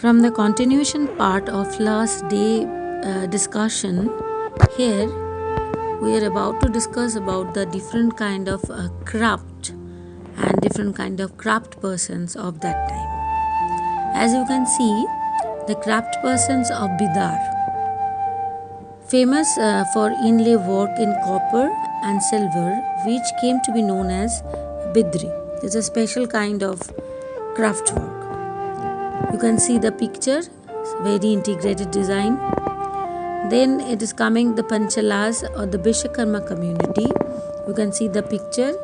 From the continuation part of last day discussion, here we are about to discuss about the different kind of craft and different kind of craft persons of that time. As you can see, the craft persons of Bidar, famous for inlay work in copper and silver, which came to be known as Bidri. It's a special kind of craft work. You can see the picture, very integrated design. Then it is coming the Panchalas or the Vishwakarma community. You can see the picture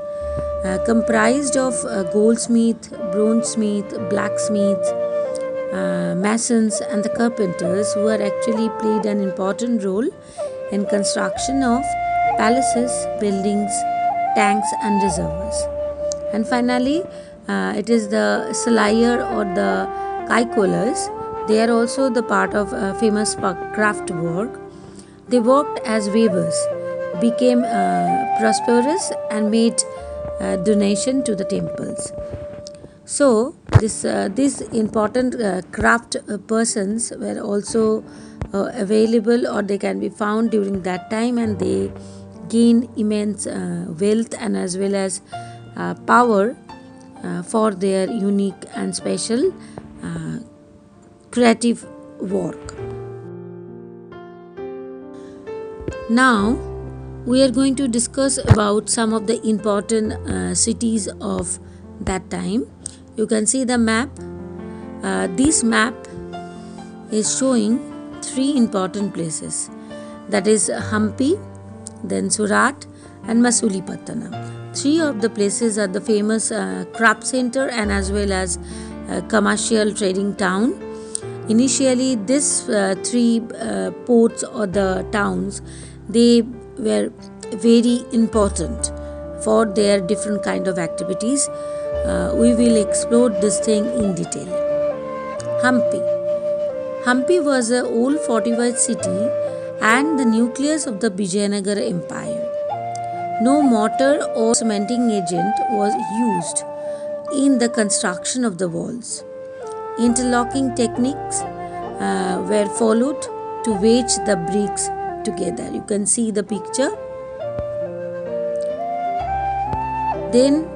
comprised of goldsmith, bronzesmith, blacksmith, masons and the carpenters who are actually played an important role in construction of palaces, buildings, tanks and reservoirs. And finally, it is the Salayer or the Kaikolas. They are also the part of famous craft work. They worked as weavers, became prosperous and made donation to the temples. So these important craft persons were also available, or they can be found during that time, and they gain immense wealth and as well as power for their unique and special creative work. Now we are going to discuss about some of the important cities of that time. You can see the map. This map is showing three important places, that is Hampi, then Surat and Masulipatanam. Three of the places are the famous craft center and as well as commercial trading town. Initially these three ports or the towns, they were very important for their different kind of activities. We will explore this thing in detail. Hampi. Hampi was an old fortified city and the nucleus of the Vijayanagara Empire. No mortar or cementing agent was used in the construction of the walls. Interlocking techniques were followed to wedge the bricks together. You can see the picture. Then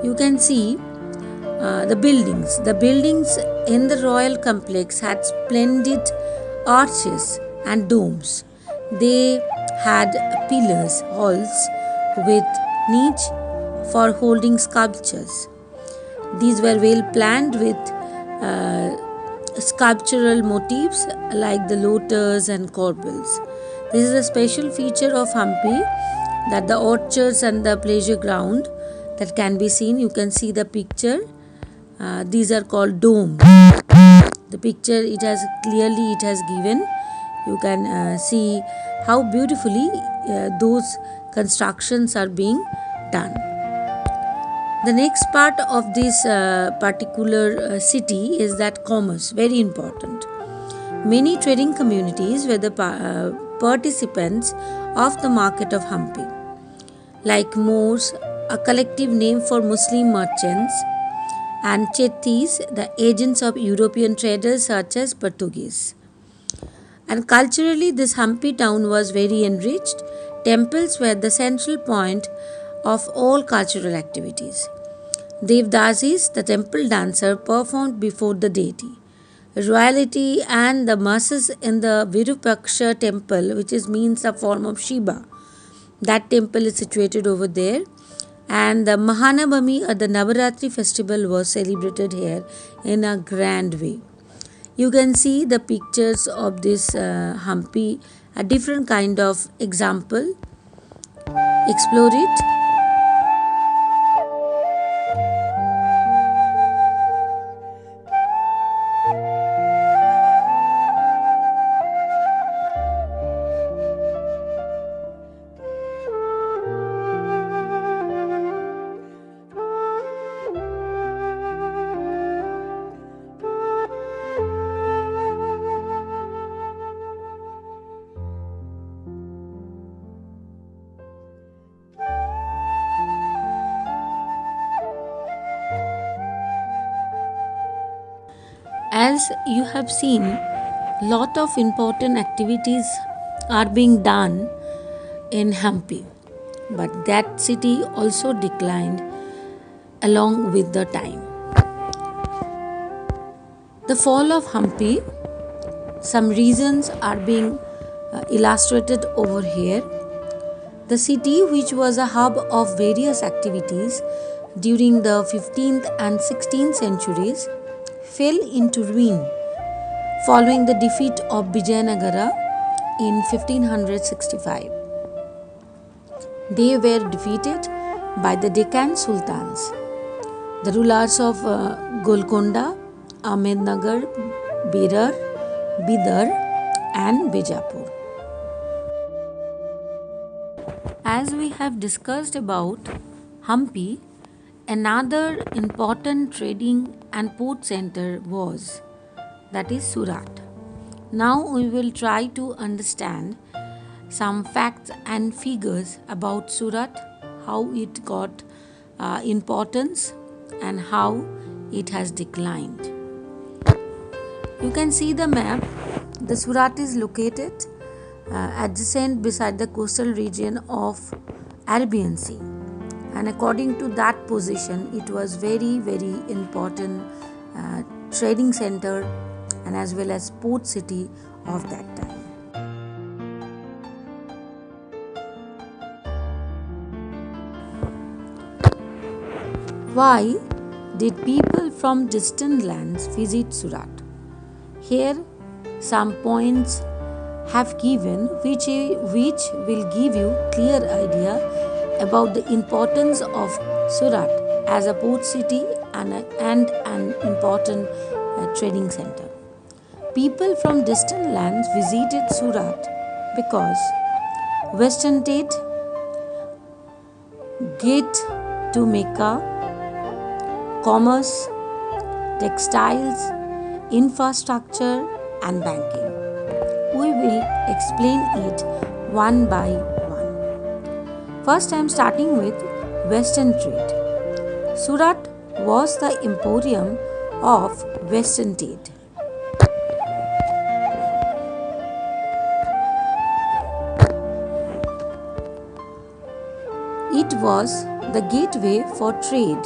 you can see the buildings. The buildings in the royal complex had splendid arches and domes. They had pillars, halls with niche for holding sculptures. These were well planned with sculptural motifs like the lotus and corbels. This is a special feature of Hampi, that the orchards and the pleasure ground that can be seen. You can see the picture. These are called domes. The picture it has given. You can see how beautifully those constructions are being done. The next part of this particular city is that commerce, very important. Many trading communities were the participants of the market of Hampi, like Moors, a collective name for Muslim merchants, and Chettis, the agents of European traders such as Portuguese. And culturally, this Hampi town was very enriched. Temples were the central point of all cultural activities. Devdasis, the temple dancer, performed before the deity. Royalty and the masses in the Virupaksha temple, which means a form of Shiva. That temple is situated over there. And the Mahanavami or the Navaratri festival was celebrated here in a grand way. You can see the pictures of this Hampi, a different kind of example. Explore it. As you have seen, lot of important activities are being done in Hampi, but that city also declined along with the time. The fall of Hampi, some reasons are being illustrated over here. The city, which was a hub of various activities during the 15th and 16th centuries, fell into ruin following the defeat of Vijayanagara in 1565. They were defeated by the Deccan Sultans, the rulers of Golconda, Ahmednagar, Berar, Bidar, and Bijapur. As we have discussed about Hampi, another important trading and port center was, that is Surat. Now we will try to understand some facts and figures about Surat, how it got importance and how it has declined. You can see the map. The Surat is located adjacent beside the coastal region of Arabian Sea, and according to that position it was very important trading center and as well as port city of that time. Why did people from distant lands visit Surat? Here some points have given which will give you clear idea about the importance of Surat as a port city and an important trading center. People from distant lands visited Surat because Western trade, gate to Mecca, commerce, textiles, infrastructure and banking. We will explain it one by one. First, I am starting with Western trade. Surat was the emporium of Western trade. It was the gateway for trade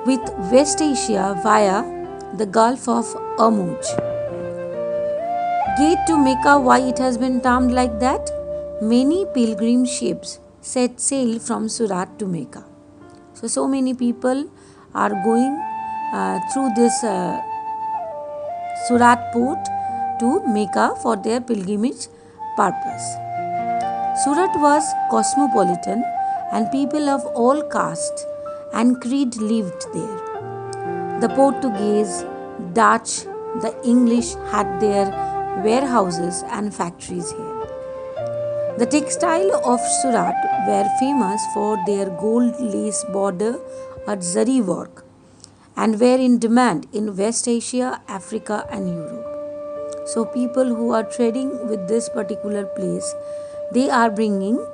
with West Asia via the Gulf of Ormuz. Gate to Mecca, why it has been termed like that? Many pilgrim ships set sail from Surat to Mecca. So many people are going through this Surat port to Mecca for their pilgrimage purpose. Surat was cosmopolitan and people of all castes and creed lived there. The Portuguese, Dutch, the English had their warehouses and factories here. The textile of Surat were famous for their gold lace border or zari work and were in demand in West Asia, Africa and Europe. So people who are trading with this particular place, they are bringing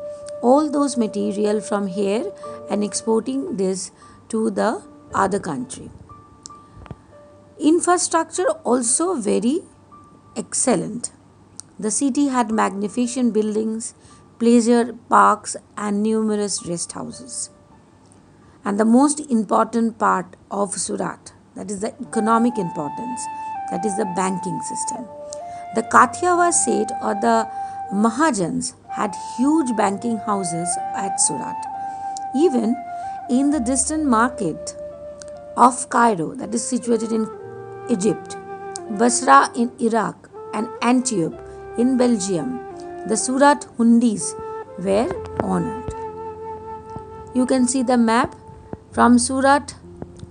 all those material from here and exporting this to the other country. Infrastructure also very excellent. The city had magnificent buildings, pleasure parks and numerous rest houses. And the most important part of Surat, that is the economic importance, that is the banking system. The Kathiawar Seth or the Mahajans had huge banking houses at Surat. Even in the distant market of Cairo, that is situated in Egypt, Basra in Iraq and Antioch in Belgium, the Surat Hundis were honored. You can see the map from Surat,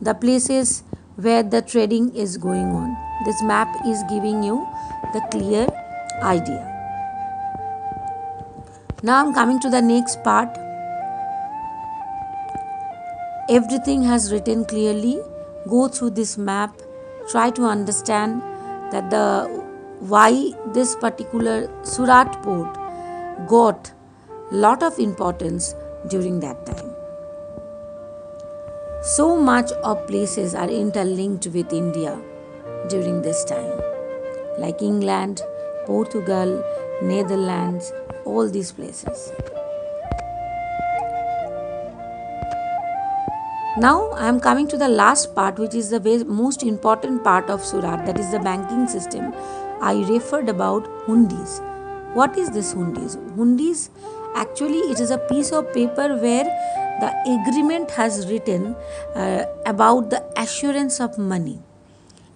the places where the trading is going on. This map is giving you the clear idea. Now I am coming to the next part. Everything has written clearly. Go through this map. Try to understand that why this particular Surat port got lot of importance during that time. So much of places are interlinked with India. during this time, like England, Portugal, Netherlands, all these places. Now I am coming to the last part, which is the most important part of Surat, that is the banking system. I referred about hundis. What is this hundis? Hundis, actually it is a piece of paper where the agreement has written about the assurance of money.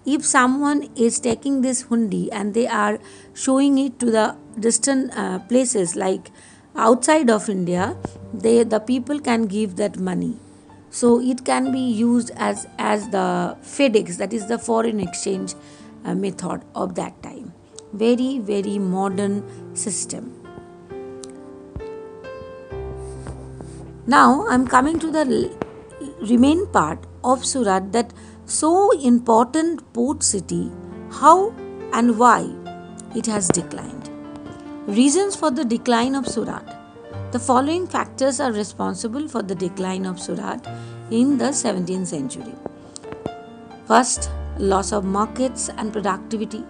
If someone is taking this hundi and they are showing it to the distant places like outside of India, the people can give that money. So it can be used as the FedEx, that is the foreign exchange method of that time. Very, very modern system. Now I am coming to the remain part of Surat, that so important port city, how and why it has declined. Reasons for the decline of Surat. The following factors are responsible for the decline of Surat in the 17th century. First, loss of markets and productivity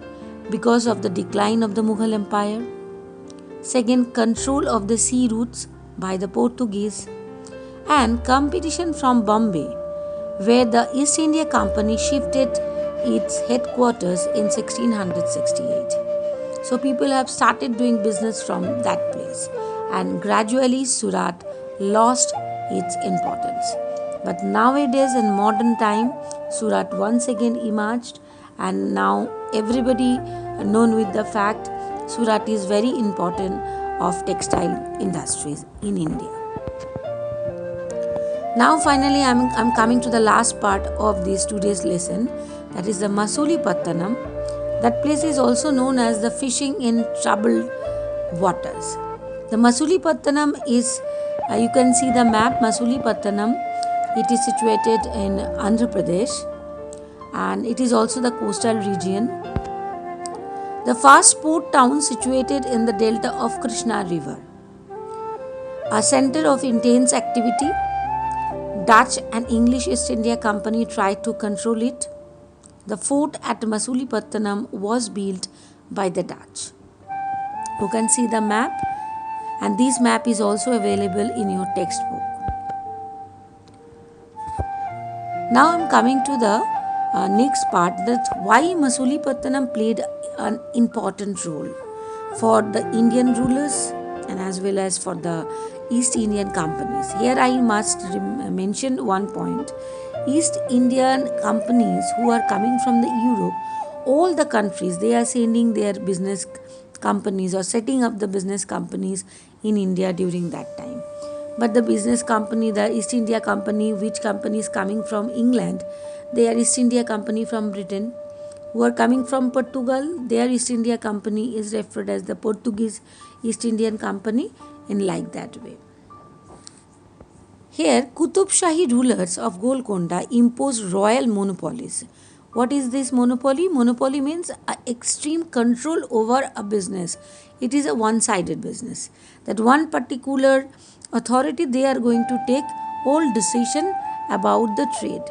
because of the decline of the Mughal Empire. Second, control of the sea routes by the Portuguese. And competition from Bombay, where the East India Company shifted its headquarters in 1668. So people have started doing business from that place, and gradually Surat lost its importance. But nowadays in modern time, Surat once again emerged, and now everybody known with the fact Surat is very important of textile industries in India. Now finally I'm coming to the last part of this today's lesson, that is the Masulipattanaam. That place is also known as the fishing in troubled waters. The Masulipattanaam is, you can see the map, Masulipattanaam. It is situated in Andhra Pradesh, and it is also the coastal region. The first port town situated in the delta of Krishna River. A center of intense activity. Dutch and English East India Company tried to control it. The fort at Masulipattanaam was built by the Dutch. You can see the map, and this map is also available in your textbook. Now I am coming to the next part, that why Masulipattanaam played an important role for the Indian rulers and as well as for the East Indian companies. Here I must mention one point. East Indian companies who are coming from the Europe, all the countries, they are sending their business companies or setting up the business companies in India during that time. But the business company, the East India Company, which company is coming from England, they are East India Company from Britain. Who are coming from Portugal, their East India Company is referred as the Portuguese East Indian Company, in like that way. Here, Qutub Shahi rulers of Golconda imposed royal monopolies. What is this monopoly? Monopoly means extreme control over a business. It is a one-sided business. That one particular authority, they are going to take all decision about the trade.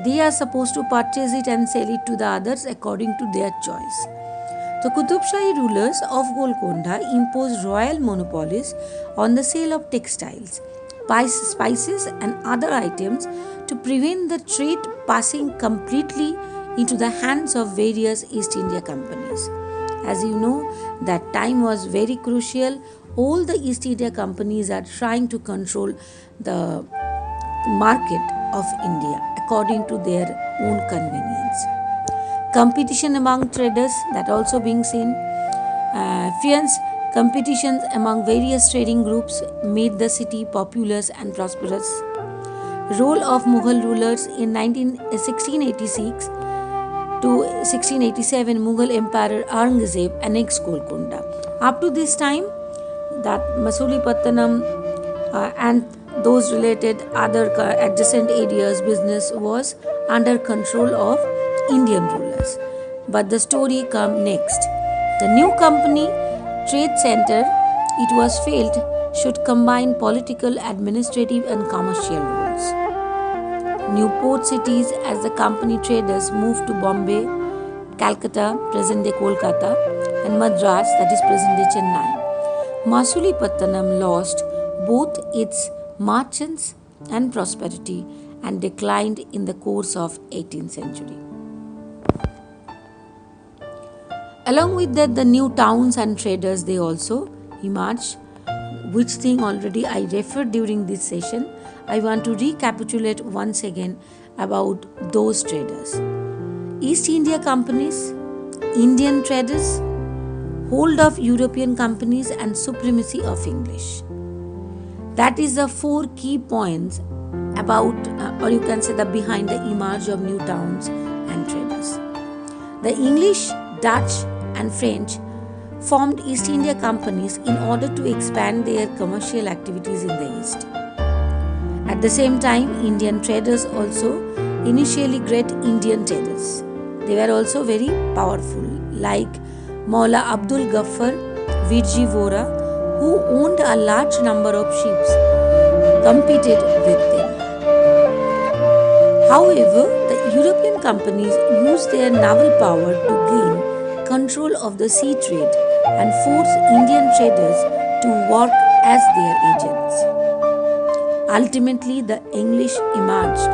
They are supposed to purchase it and sell it to the others according to their choice. The Qutub Shahi rulers of Golconda imposed royal monopolies on the sale of textiles, spices and other items to prevent the trade passing completely into the hands of various East India companies. As you know, that time was very crucial. All the East India companies are trying to control the market of India according to their own convenience. Competition among traders, that also being seen. Fierce competitions among various trading groups made the city populous and prosperous. Role of Mughal rulers in 1686 to 1687, Mughal Emperor Aurangzeb annexed Golconda. Up to this time, that Masulipattanaam and those related other adjacent areas business was under control of Indian rulers. But the story comes next. The new company trade center, it was felt, should combine political, administrative and commercial roles. New port cities as the company traders moved to Bombay, Calcutta, present day Kolkata, and Madras, that is present day Chennai. Masulipatanam lost both its merchants and prosperity and declined in the course of 18th century. Along with that, the new towns and traders they also emerged, which thing already I referred during this session. I want to recapitulate once again about those traders. East India companies, Indian traders, hold of European companies and supremacy of English. That is the four key points about, or you can say the behind the emerge of new towns and traders. The English, Dutch and French formed East India companies in order to expand their commercial activities in the East. At the same time, Indian traders also initially great Indian traders. They were also very powerful, like Maula Abdul Ghaffar Virji Vora, who owned a large number of ships, competed with them. However, the European companies used their naval power to gain control of the sea trade and force Indian traders to work as their agents. Ultimately, the English emerged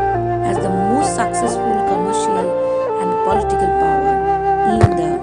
as the most successful commercial and political power in the